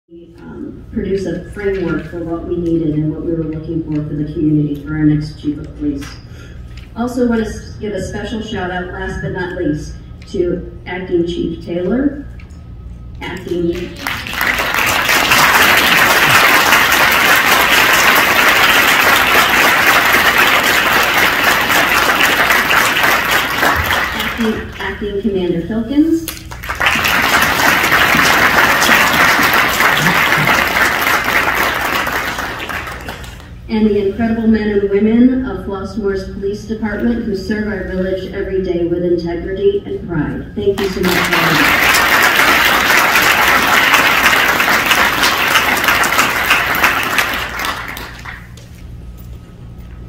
Produce a framework for what we needed and what we were looking for the community for our next chief of police. Also want to give a special shout out, last but not least, to Acting Chief Taylor, Acting Commander Filkins, and the incredible men and women of Flossmoor's Police Department who serve our village every day with integrity and pride. Thank you so much for that.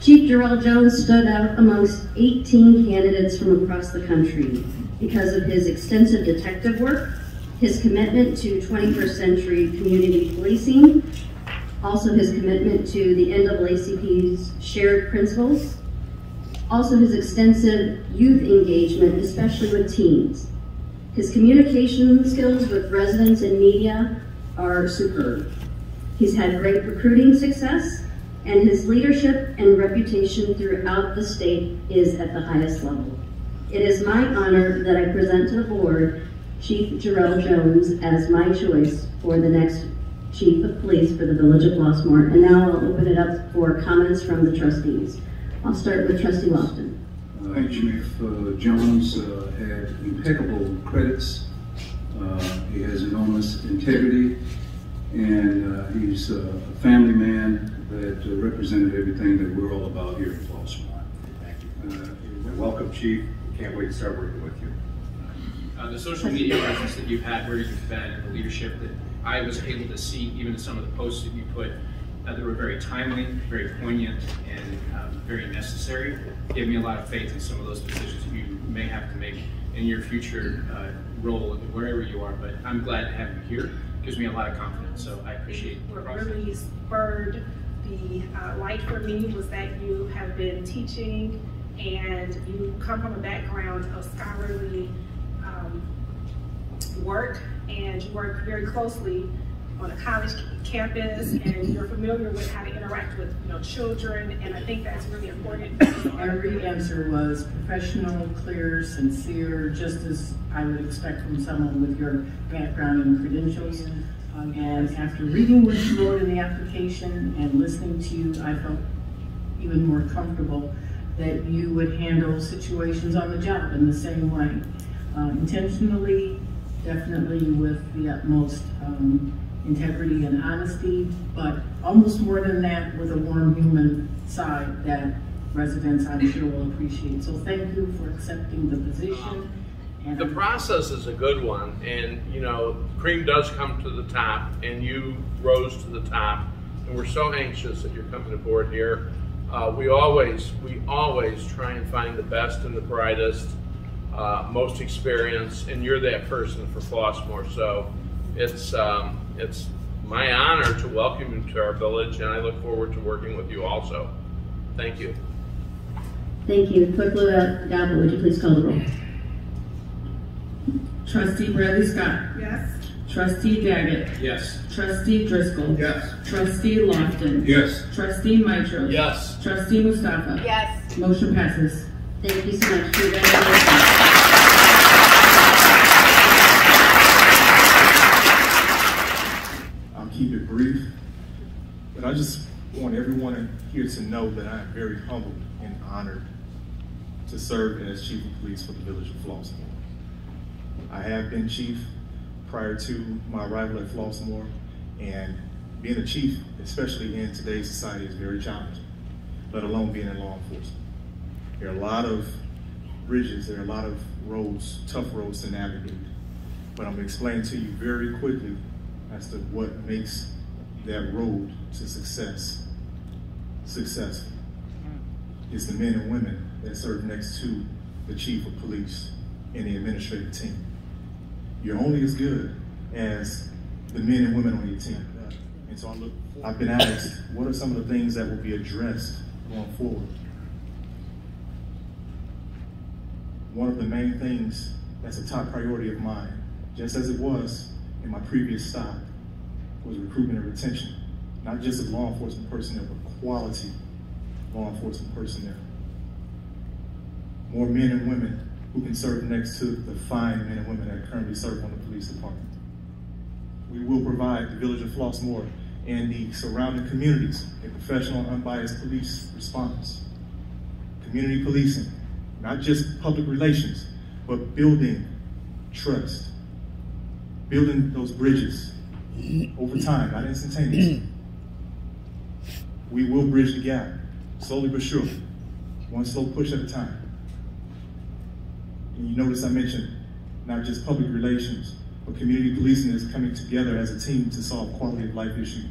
Chief Jerel Jones stood out amongst 18 candidates from across the country because of his extensive detective work, his commitment to 21st century community policing, also his commitment to the NAACP's shared principles, also his extensive youth engagement, especially with teens. His communication skills with residents and media are superb. He's had great recruiting success, and his leadership and reputation throughout the state is at the highest level. It is my honor that I present to the board Chief Jerel Jones as my choice for the next Chief of Police for the Village of Flossmoor. And now I'll open it up for comments from the trustees. I'll start with Trustee Lofton. Chief Jones had impeccable credits. He has enormous integrity, and he's a family man that represented everything that we're all about here at Flossmoor. Thank you. And welcome, Chief. Can't wait to start working with you. The social media presence that you've had, where you've been, and the leadership that I was able to see, even in some of the posts that you put, that were very timely, very poignant, and very necessary, gave me a lot of faith in some of those decisions that you may have to make in your future role, wherever you are. But I'm glad to have you here. It gives me a lot of confidence, so I appreciate the process. What really spurred the light for me was that you have been teaching, and you come from a background of scholarly work, and you work very closely on a college campus, and you're familiar with how to interact with children, and I think that's really important. Every answer was professional, clear, sincere, just as I would expect from someone with your background and credentials. And after reading what you wrote in the application and listening to you, I felt even more comfortable that you would handle situations on the job in the same way. Intentionally, definitely with the utmost integrity and honesty, but almost more than that, with a warm human side that residents, I'm sure, will appreciate. So thank you for accepting the position. And the process is a good one, and cream does come to the top, and you rose to the top, and we're so anxious that you're coming aboard here. We always try and find the best and the brightest, most experienced, and you're that person for Flossmoor. So it's my honor to welcome you to our village, and I look forward to working with you also. Thank you. Thank you. Clerk Lou, would you please call the roll? Trustee Bradley Scott. Yes. Trustee Daggett. Yes. Trustee Driscoll. Yes. Trustee Lofton. Yes. Trustee Mitros. Yes. Trustee Mustafa. Yes. Motion passes. Thank you so much. I'll keep it brief, but I just want everyone here to know that I am very humbled and honored to serve as Chief of Police for the Village of Flossmoor. I have been chief prior to my arrival at Flossmoor, and being a chief, especially in today's society, is very challenging, let alone being in law enforcement. There are a lot of bridges, there are a lot of roads, tough roads to navigate, but I'm going to explain to you very quickly as to what makes that road to success successful. It's the men and women that serve next to the chief of police and the administrative team. You're only as good as the men and women on your team. And so I've been asked, what are some of the things that will be addressed going forward? One of the main things that's a top priority of mine, just as it was in my previous stop, was recruitment and retention, not just of law enforcement personnel, but quality law enforcement personnel. More men and women who can serve next to the fine men and women that currently serve on the police department. We will provide the village of Flossmoor and the surrounding communities a professional, unbiased police response. Community policing, not just public relations, but building trust, building those bridges over time, not instantaneously. We will bridge the gap, slowly but surely, one slow push at a time. And you notice I mentioned not just public relations, but community policing is coming together as a team to solve quality of life issues,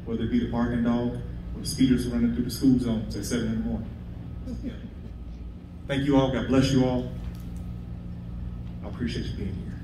whether it be the barking dog or the speeders running through the school zones at 7 in the morning. Thank you all. God bless you all. I appreciate you being here.